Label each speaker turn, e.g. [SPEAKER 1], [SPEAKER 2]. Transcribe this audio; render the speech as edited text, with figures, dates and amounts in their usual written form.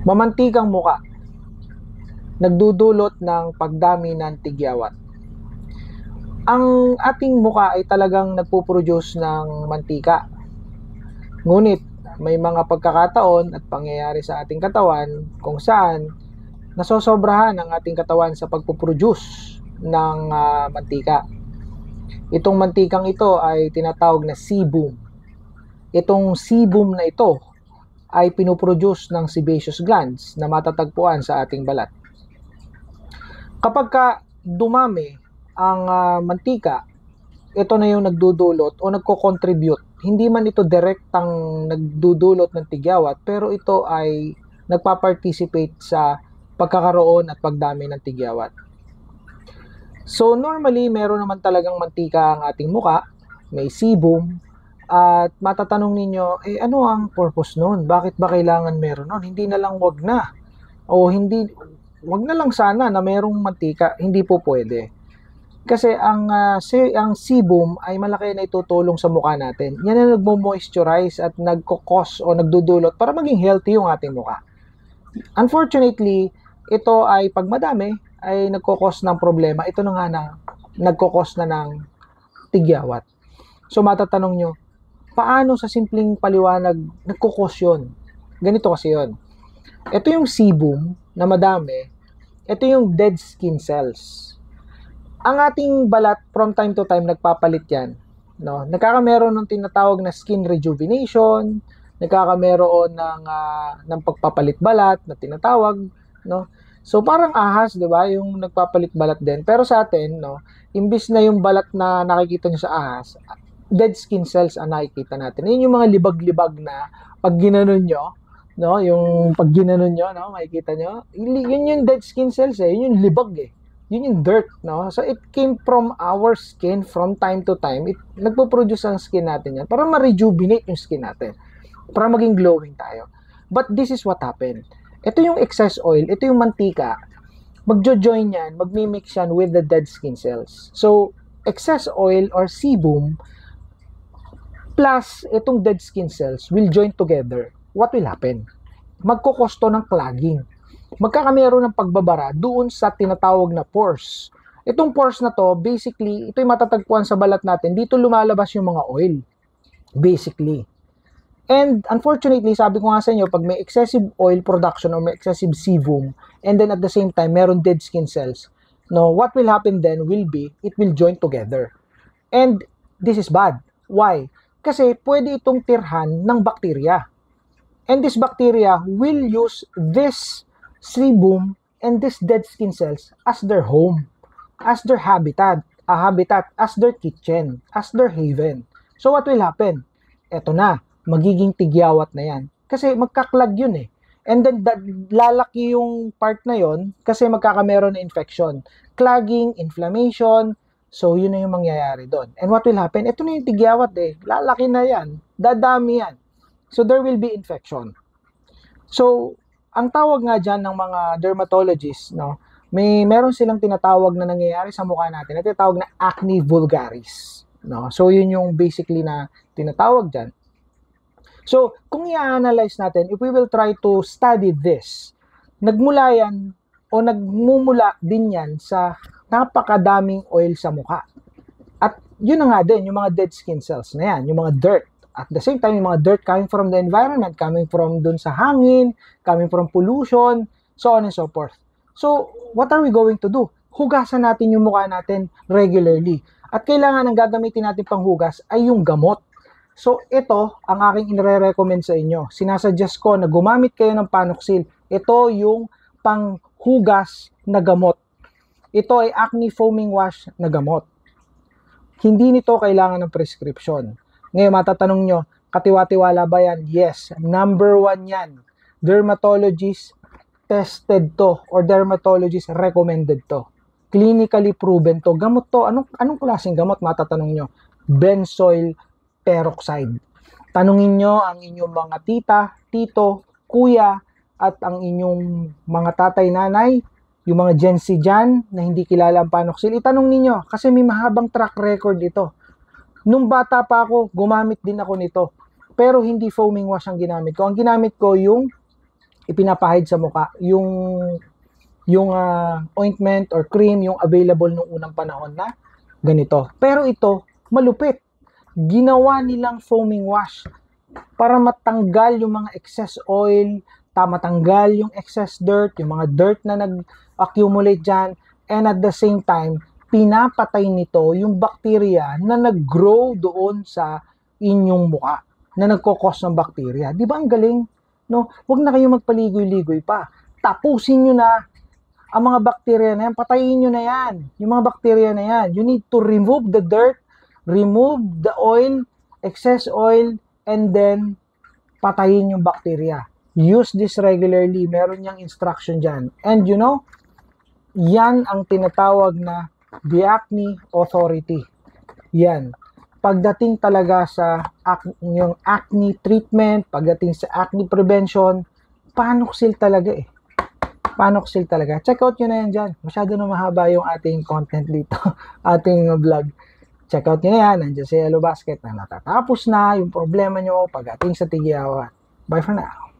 [SPEAKER 1] Mamantikang muka, nagdudulot ng pagdami ng tigyawat. Ang ating muka ay talagang nagpo-produce ng mantika. Ngunit may mga pagkakataon at pangyayari sa ating katawan kung saan nasosobrahan ang ating katawan sa pagpo-produce ng mantika. Itong mantikang ito ay tinatawag na sebum. Itong sebum na ito ay pinoproduce ng sebaceous glands na matatagpuan sa ating balat. Kapag dumami ang mantika, ito na yung nagdudulot o nagko-contribute. Hindi man ito direktang nagdudulot ng tigyawat, pero ito ay nagpa-participate sa pagkakaroon at pagdami ng tigyawat. So normally, meron naman talagang mantika ang ating muka, may sebum, at matatanong ninyo, ano ang purpose nun? Bakit ba kailangan meron nun? Hindi na lang wag na. O hindi, wag na lang sana na merong mantika. Hindi po pwede. Kasi ang sebum ay malaki na itutulong sa mukha natin. Yan ang nagmo-moisturize at nagkukos o nagdudulot para maging healthy yung ating mukha. Unfortunately, ito ay pag madami, ay nagkukos ng problema. Ito na nga na nagkukos na ng tigyawat. So matatanong nyo, paano sa simpleng paliwanag nagkukos yun? Ganito kasi yun. Ito yung sebum na madami. Ito yung dead skin cells. Ang ating balat from time to time nagpapalit yan. No? Nagkakameron ng tinatawag na skin rejuvenation, nagkakameron ng pagpapalit balat na tinatawag, no? So parang ahas, 'di ba? Yung nagpapalit balat din. Pero sa atin, no, imbis na yung balat na nakikita niyo sa ahas, dead skin cells ang nakikita natin. Yun yung mga libag-libag na pag ginanon nyo, no, yung pag ginanon nyo, no, makikita nyo, yun yung dead skin cells yun yung libag Yun yung dirt, no? So it came from our skin from time to time. Nagpo-produce ang skin natin yan para ma-rejuvenate yung skin natin. Para maging glowing tayo. But this is what happened. Ito yung excess oil, ito yung mantika. Magjo-join yan, magmi-mix yan with the dead skin cells. So excess oil or sebum plus itong dead skin cells will join together. What will happen? Magkukosto ng clogging. Magkakameron ng pagbabara doon sa tinatawag na pores. Itong pores na to, basically, ito yung matatagpuan sa balat natin. Dito lumalabas yung mga oil. Basically. And unfortunately, sabi ko nga sa inyo, pag may excessive oil production or may excessive sebum, and then at the same time, meron dead skin cells, no, what will happen then will be, it will join together. And this is bad. Why? Kasi pwede itong tirhan ng bacteria. And this bacteria will use this sebum and these dead skin cells as their home, as their habitat, as their kitchen, as their haven. So what will happen? Eto na, magiging tigyawat na yan. Kasi magkaklag yun And then lalaki yung part na yon kasi magkakameron na infection. Clogging, inflammation, so yun na yung mangyayari doon. And what will happen? Ito na yung tigyawat lalaki na yan, dadami yan. So there will be infection. So, ang tawag nga dyan ng mga dermatologists, no, meron silang tinatawag na nangyayari sa mukha natin, na tinatawag na acne vulgaris. No? So, yun yung basically na tinatawag dyan. So, kung i-analyze natin, if we will try to study this, nagmula yan o nagmumula din yan sa napakadaming oil sa mukha. At yun na nga din, yung mga dead skin cells na yan, yung mga dirt. At the same time, yung mga dirt coming from the environment, coming from dun sa hangin, coming from pollution, so on and so forth. So, what are we going to do? Hugasan natin yung mukha natin regularly. At kailangan ang gagamitin natin panghugas ay yung gamot. So, ito ang aking inire-recommend sa inyo. Sinasuggest ko na gumamit kayo ng Panoxyl. Ito yung panghugas na gamot. Ito ay acne foaming wash na gamot. Hindi nito kailangan ng prescription. Ngayon, matatanong nyo, katiwa-tiwala ba yan? Yes, number 1 yan. Dermatologist tested to or dermatologist recommended to. Clinically proven to. Gamot to. Anong klaseng gamot? Matatanong nyo. Benzoyl peroxide. Tanungin nyo ang inyong mga tita, tito, kuya, at ang inyong mga tatay, nanay, yung mga Gen Z dyan na hindi kilala ang Panoxyl. Itanong ninyo kasi may mahabang track record ito. Nung bata pa ako, gumamit din ako nito. Pero hindi foaming wash ang ginamit ko. Ang ginamit ko yung ipinapahid sa mukha yung ointment or cream yung available nung unang panahon na ganito. Pero ito, malupit. Ginawa nilang foaming wash para matanggal yung mga excess oil, matanggal yung excess dirt, yung mga dirt na nag-accumulate dyan, and at the same time, pinapatay nito yung bacteria na nag-grow doon sa inyong mukha, na nagkokos ng bacteria. Di ba ang galing? No? Huwag na kayo magpaligoy-ligoy pa. Tapusin nyo na ang mga bacteria na yan, patayin nyo na yan. Yung mga bacteria na yan, you need to remove the dirt, remove the oil, excess oil, and then patayin yung bacteria. Use this regularly. Meron niyang instruction dyan. And you know, yan ang tinatawag na the acne authority. Yan. Pagdating talaga sa yung acne treatment, pagdating sa acne prevention, panuksil talaga eh. Panuksil talaga. Check out nyo na yan dyan. Masyado na mahaba yung ating content dito. Ating vlog. Check out nyo na yan. Nandiyan sa Yellow Basket na natatapos na yung problema nyo pagdating sa tigiawan. Bye for now.